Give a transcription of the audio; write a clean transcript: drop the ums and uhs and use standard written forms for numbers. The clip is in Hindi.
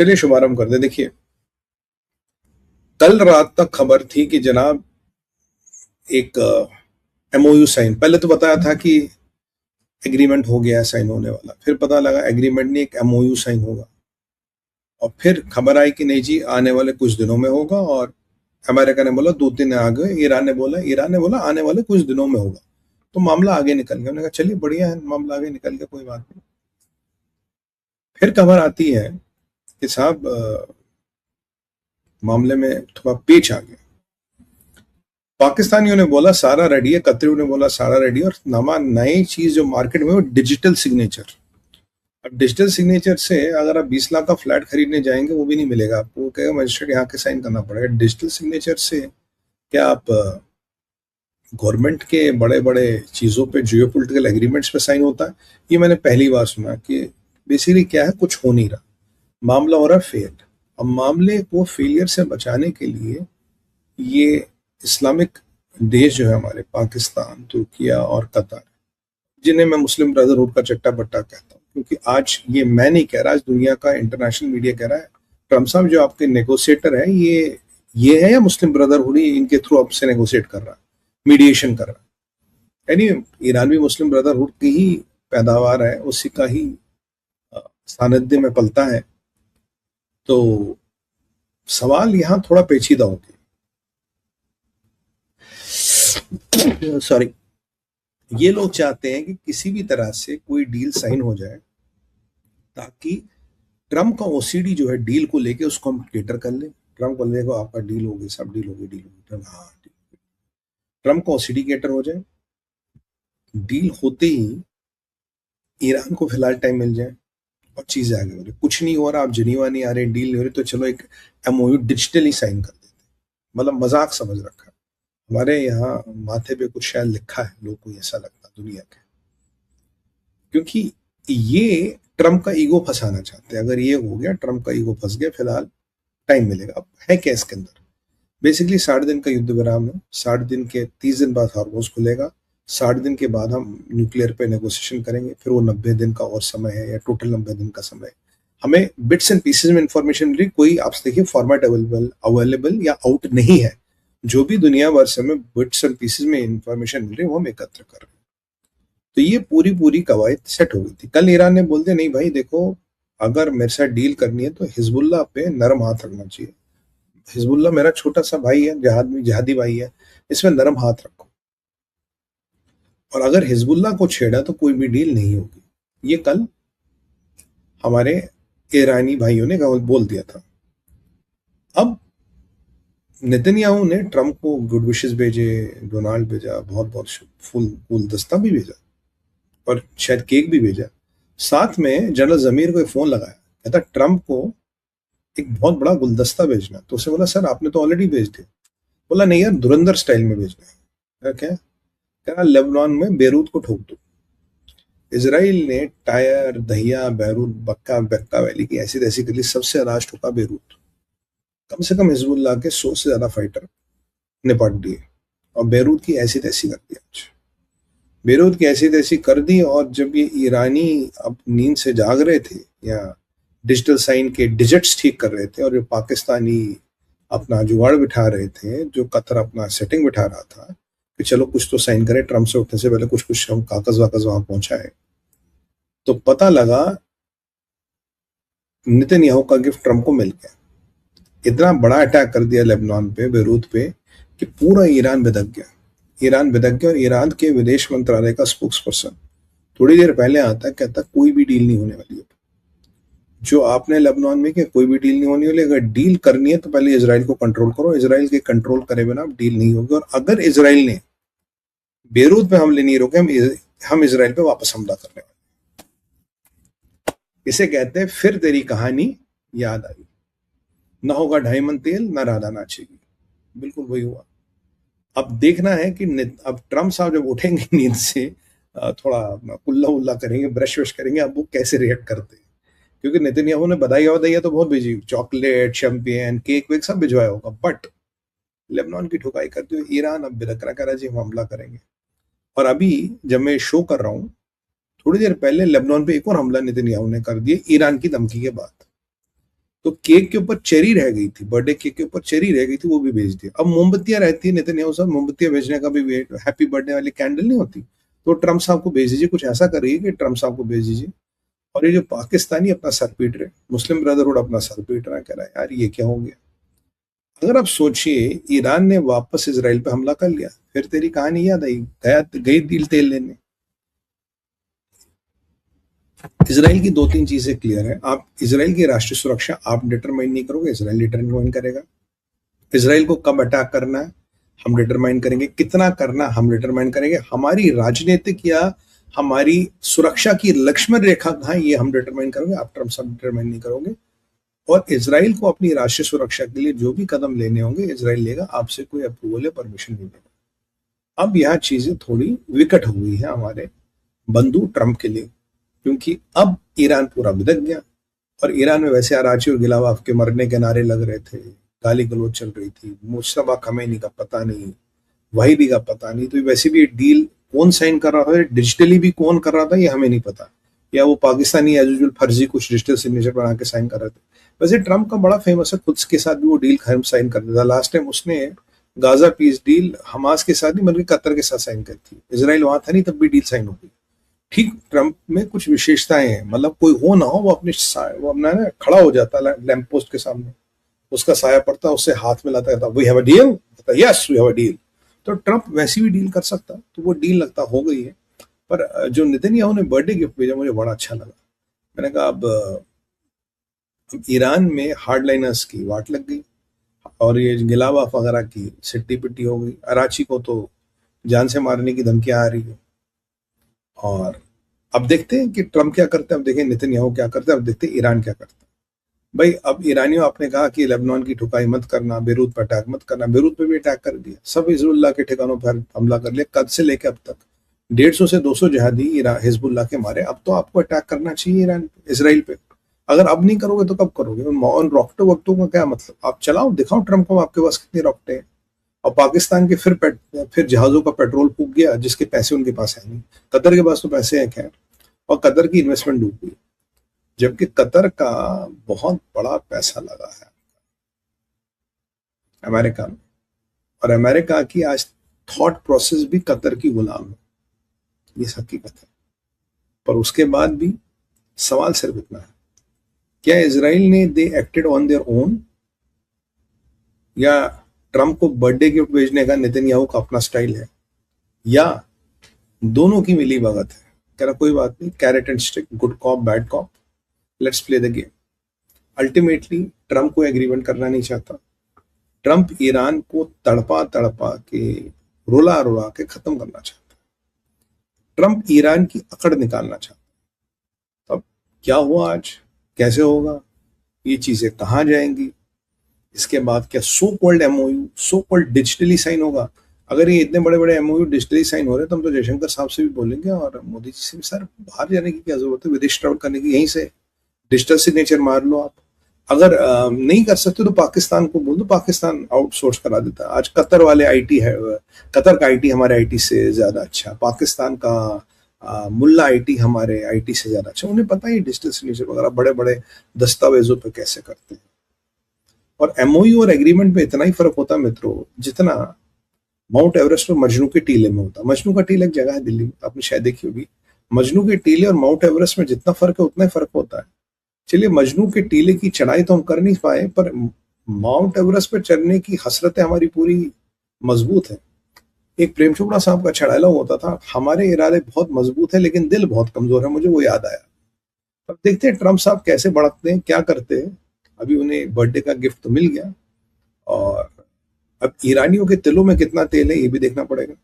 चलिए शुभारंभ कर दे। देखिए, कल रात तक खबर थी कि जनाब एक एमओयू साइन, पहले तो बताया था कि एग्रीमेंट हो गया है, साइन होने वाला, फिर पता लगा एग्रीमेंट नहीं, एक एमओयू साइन होगा। और फिर खबर आई कि नहीं जी, आने वाले कुछ दिनों में होगा। और अमेरिका ने बोला 2 दिन आगे, ईरान ने बोला आने वाले कुछ दिनों में होगा। तो मामला आगे निकल गया। उन्होंने कहा चलिए बढ़िया है, मामला आगे निकल गया, कोई बात नहीं। फिर खबर आती है कि साहब मामले में थोड़ा पेच आ गया। पाकिस्तानियों ने बोला सारा रेडी है, कतरियों ने बोला सारा रेडी है, और नई चीज जो मार्केट में वो डिजिटल सिग्नेचर। अब डिजिटल सिग्नेचर से अगर आप 20 लाख का फ्लैट खरीदने जाएंगे वो भी नहीं मिलेगा आपको, वो कहेगा मजिस्ट्रेट यहाँ के साइन करना पड़ेगा। डिजिटल सिग्नेचर से क्या आप गवर्नमेंट के बड़े बड़े चीजों पे, जियोपॉलिटिकल एग्रीमेंट्स पे साइन होता है? ये मैंने पहली बार सुना कि बेसिकली क्या है, कुछ हो नहीं रहा, मामला हो रहा है फेल। अब मामले को फेलियर से बचाने के लिए ये इस्लामिक देश जो है हमारे, पाकिस्तान, तुर्किया और कतर, जिन्हें मैं मुस्लिम ब्रदरहुड का चट्टा बट्टा कहता हूँ, क्योंकि आज ये मैं नहीं कह रहा, आज दुनिया का इंटरनेशनल मीडिया कह रहा है ट्रम्प साहब जो आपके नेगोशिएटर है, ये है या मुस्लिम ब्रदरहुड ही इनके थ्रू आपसे नेगोशिएट कर रहा है, मीडिएशन कर रहा है? यानी ईरान भी मुस्लिम ब्रदरहुड की ही पैदावार है, उसी का ही सानिध्य में पलता है। तो सवाल यहाँ थोड़ा पेचीदा हो गया। सॉरी, ये लोग चाहते हैं कि किसी भी तरह से कोई डील साइन हो जाए ताकि ट्रम्प का ओसीडी जो है डील को लेके उसको हम केटर कर ले। ट्रम्प को लेगा आपका डील होगी, सब डील होगी, डील होगी, हाँ, ट्रम्प का ओसीडी केटर हो जाए। डील होते ही ईरान को फिलहाल टाइम मिल जाए और चीजें आगे बढ़े। कुछ नहीं हो रहा, आप जिनीवा नहीं आ रहे, डील नहीं हो रही, तो चलो एक एमओयू डिजिटली साइन कर देते। मतलब मजाक समझ रखा है। हमारे यहाँ माथे पे कुछ शायद लिखा है, लोग को ऐसा लगता है दुनिया के, क्योंकि ये ट्रम्प का ईगो फंसाना चाहते हैं। अगर ये हो गया, ट्रम्प का ईगो फंस गया, फिलहाल टाइम मिलेगा। अब है क्या इसके अंदर? बेसिकली 60 दिन का युद्ध विराम है। 60 दिन के 30 दिन बाद हार्मोज खुलेगा। 60 दिन के बाद हम न्यूक्लियर पे नेगोशिएशन करेंगे। फिर वो 90 दिन का और समय है, या टोटल 90 दिन का समय। हमें बिट्स एंड पीसेज में इंफॉर्मेशन मिल रही, कोई आप देखिए फॉर्मेट अवेलेबल या आउट नहीं है। जो भी दुनिया भर से हमें बिट्स एंड पीसेज में इंफॉर्मेशन मिल रही है वो हम एकत्र कर रहे हैं। तो ये पूरी कवायद सेट हो गई थी। कल ईरान ने बोलते नहीं भाई देखो, अगर मेरे साथ डील करनी है तो हिजबुल्लाह पे नरम हाथ रखना चाहिए। हिजबुल्लाह मेरा छोटा सा भाई है, जिहादी भाई है, इसमें नरम हाथ रखो। और अगर हिजबुल्लाह को छेड़ा तो कोई भी डील नहीं होगी। ये कल हमारे ईरानी भाइयों ने बोल दिया था। अब नेतन्याहू ने ट्रम्प को गुड विशेस भेजे, डोनाल्ड भेजा, बहुत बहुत फूल गुलदस्ता भी भेजा, और शायद केक भी भेजा। साथ में जनरल जमीर को एक फोन लगाया, कहता ट्रम्प को एक बहुत बड़ा गुलदस्ता भेजना। तो उसे बोला सर आपने तो ऑलरेडी भेज दिया। बोला नहीं यार, धुरंधर स्टाइल में भेजना है। क्या कह रहा? लेबनान में बेरूत को ठोक दो। इसराइल ने टायर, दहिया, बेरूत, बक्का बक्का वैली की ऐसी तैसी कर ली, सबसे ज्यादा ठोका बेरूत। कम से कम हिजबुल्लाह के 100 से ज्यादा फाइटर निपट दिए, और बेरूत की ऐसी तैसी कर दी। आज बेरूत की ऐसी तैसी कर दी। और जब ये ईरानी अब नींद से जाग रहे थे, या डिजिटल साइन के डिजिट्स ठीक कर रहे थे, और जो पाकिस्तानी अपना जुगाड़ बिठा रहे थे, जो कतर अपना सेटिंग बिठा रहा था कि चलो कुछ तो साइन करें, ट्रम्प से उठने से पहले कुछ हम कागज वाकज वहां पहुंचाए, तो पता लगा नेतन्याहू का गिफ्ट ट्रम्प को मिल गया। इतना बड़ा अटैक कर दिया लेबनान पे, बेरूत पे, कि पूरा ईरान बिदक गया। और ईरान के विदेश मंत्रालय का स्पोक्स पर्सन थोड़ी देर पहले आता है, कहता कोई भी डील नहीं होने वाली है। जो आपने लेबनान में किया, कोई भी डील नहीं होने वाली। अगर डील करनी है तो पहले इजराइल को कंट्रोल करो, इजराइल के कंट्रोल करे बिना डील नहीं होगी। और अगर इजराइल ने बेरूत पे हमले नहीं रोके, हम इजराइल पे वापस हमला करने वाले। इसे कहते हैं फिर तेरी कहानी याद आई, ना होगा 2.5 मन तेल, ना राधा नाचेगी। बिल्कुल वही हुआ। अब देखना है कि अब ट्रम्प साहब जब उठेंगे नींद से, थोड़ा कुल्ला उल्ला करेंगे, ब्रश वश करेंगे, अब वो कैसे रिएक्ट करते हैं। क्योंकि नितिनयाहू ने बधाई तो बहुत भेजी, चॉकलेट, शैंपेन, केक वेक सब भिजवाया होगा, बट लेबनान की ठुकाई करते हुए ईरान अब बिदक रहा, कह रहा जी हम हमला करेंगे। और अभी जब मैं शो कर रहा हूं, थोड़ी देर पहले लेबनान पे एक और हमला नेतन्याहू ने कर दिया ईरान की धमकी के बाद। तो केक के ऊपर चेरी रह गई थी, बर्थडे केक के ऊपर चेरी रह गई थी, वो भी भेज दिया। अब मोमबत्तियां रहती है, नेतन्याहू साहब मोमबत्तियां भेजने का भी वेट, हैप्पी बर्थडे वाली कैंडल नहीं होती, तो ट्रम्प साहब को भेज दीजिए, कुछ ऐसा करिए कि ट्रम्प साहब को भेज दीजिए। और ये जो पाकिस्तानी अपना सर पीट रहे, मुस्लिम ब्रदरहुड अपना सर पीट रहा है, कह रहा है यार ये क्या हो गया। अगर आप सोचिए ईरान ने वापस इसराइल पे हमला कर लिया, फिर तेरी कहानी याद आई, गया गई दिल तेल लेने। इसराइल की दो तीन चीजें क्लियर है, आप इसराइल की राष्ट्रीय सुरक्षा आप डिटरमाइन नहीं करोगे, इसराइल डिटरमाइन करेगा। इसराइल को कब अटैक करना है हम डिटरमाइन करेंगे, कितना करना हम डिटरमाइन करेंगे, हमारी राजनीतिक या हमारी सुरक्षा की लक्ष्मण रेखा कहाँ है ये हम डिटरमाइन करेंगे, आप ट्रम्प सब डिटरमाइन नहीं करोगे। और इसराइल को अपनी राष्ट्रीय सुरक्षा के लिए जो भी कदम लेने होंगे इसराइल लेगा, आपसे कोई अप्रूवल या परमिशन नहीं लेगा। अब यह चीजें थोड़ी विकट हो गई है हमारे बंधु ट्रम्प के लिए, क्योंकि अब ईरान पूरा बिदक गया। और ईरान में वैसे अराची और गिलावाफ के मरने के नारे लग रहे थे, गाली गलौज चल रही थी, मुश्तबा खमेनी का पता नहीं, वहीदी का पता नहीं, तो वैसे भी डील कौन साइन कर रहा था, डिजिटली भी कौन कर रहा था ये हमें नहीं पता, या वो पाकिस्तानी एज यूजुअल फर्जी कुछ डिजिटल सिग्नेचर बना के साइन कर रहे थे। वैसे ट्रम्प का बड़ा फेमस है, खुद के साथ भी वो डील साइन कर देता। लास्ट टाइम उसने गाजा पीस डील हमास के साथ नहीं बल्कि कतर के साथ साइन करी थी, इसराइल वहां था नहीं तब भी डील साइन हो गई। ठीक ट्रम्प में कुछ विशेषताएं हैं, मतलब कोई हो ना हो वो अपना ना खड़ा हो जाता लैंप पोस्ट के सामने, उसका साया पड़ता, उससे हाथ मिलाता रहता, we have a deal, yes we have a deal. तो ट्रम्प वैसी भी डील कर सकता, तो वो डील लगता हो गई है। पर जो नेतन्याहू ने बर्थडे गिफ्ट भेजा मुझे बड़ा अच्छा लगा। मैंने कहा अब ईरान में हार्डलाइनर्स की वाट लग गई और ये गिलावाफ वगैरह की सिट्टी पिट्टी हो गई, अराची को तो जान से मारने की धमकियां आ रही है। और अब देखते हैं कि ट्रम्प क्या करते हैं, अब देखें नेतन्याहू क्या करते हैं, अब देखते हैं ईरान क्या करता है। भाई अब ईरानियों आपने कहा कि लेबनान की ठुकाई मत करना, बेरूत पर अटैक मत करना, बेरूत पे भी अटैक कर दिया, सब हिजबुल्लाह के ठिकानों पर हमला कर लिया, कद से लेकर अब तक 150 से 200 जहादी हिजबुल्लाह के मारे। अब तो आपको अटैक करना चाहिए ईरान पे, इसराइल पे। अगर अब नहीं करोगे तो कब करोगे? उन रॉकेटों वक्टों का क्या मतलब, आप चलाओ, दिखाओ ट्रम्प को आपके पास कितनी रॉकेटें हैं। और पाकिस्तान के फिर जहाजों का पेट्रोल फूक गया, जिसके पैसे उनके पास है नहीं। कतर के पास तो पैसे हैं खैर, और कतर की इन्वेस्टमेंट डूब गई, जबकि कतर का बहुत बड़ा पैसा लगा है अमेरिका में, और अमेरिका की आज थॉट प्रोसेस भी कतर की गुलाम है, ये हकीकत है। पर उसके बाद भी सवाल सिर्फ इतना है, क्या इसराइल ने दे एक्टेड ऑन देयर ओन, या ट्रम्प को बर्थडे गिफ्ट भेजने का नेतन्याहू का अपना स्टाइल है, या दोनों की मिली भगत है? कह रहा कोई बात नहीं, carrot and stick, good cop bad cop, let's play the game. Ultimately Trump को एग्रीमेंट करना नहीं चाहता, ट्रम्प ईरान को तड़पा तड़पा के रुला रुला के खत्म करना चाहता है, ट्रम्प ईरान की अकड़ निकालना चाहता है। अब क्या हुआ आज, कैसे होगा, ये चीजें कहाँ जाएंगी, इसके बाद क्या so called MoU, so called digitally sign होगा? अगर ये इतने बड़े बड़े एमओयू डिजिटली साइन हो रहे हैं तो हम तो जयशंकर साहब से भी बोलेंगे और मोदी जी से भी, सर बाहर जाने की क्या जरूरत है, विदेश ट्रैवल करने की, यहीं से डिजिटल सिग्नेचर मार लो आप। अगर नहीं कर सकते तो पाकिस्तान को बोल दो, पाकिस्तान आउटसोर्स करा देता है। आज कतर वाले आईटी है, कतर का आईटी हमारे आईटी से ज्यादा अच्छा, पाकिस्तान का मुल्ला आईटी हमारे आईटी से ज्यादा अच्छा, उन्हें पता ही डिजिटल सिग्नेचर वगैरह बड़े बड़े दस्तावेजों पे कैसे करते हैं। और एमओयू और एग्रीमेंट में इतना ही फर्क होता है मित्रों, जितना माउंट एवरेस्ट और मजनू के टीले में होता है। मजनू का टीला एक जगह है दिल्ली में, आपने शायद देखी होगी। मजनू के टीले और माउंट एवरेस्ट में जितना फर्क है उतना ही फर्क होता है। चलिए मजनू के टीले की चढ़ाई तो हम कर नहीं पाए, पर माउंट एवरेस्ट पर चढ़ने की हसरतें हमारी पूरी मजबूत है। एक प्रेम चोपड़ा साहब का चढ़ाला होता था, हमारे इरादे बहुत मजबूत है लेकिन दिल बहुत कमजोर है, मुझे वो याद आया। अब देखते हैं ट्रम्प साहब कैसे बढ़ते हैं, क्या करते हैं। अभी उन्हें बर्थडे का गिफ्ट तो मिल गया, और अब ईरानियों के तिलों में कितना तेल है ये भी देखना पड़ेगा।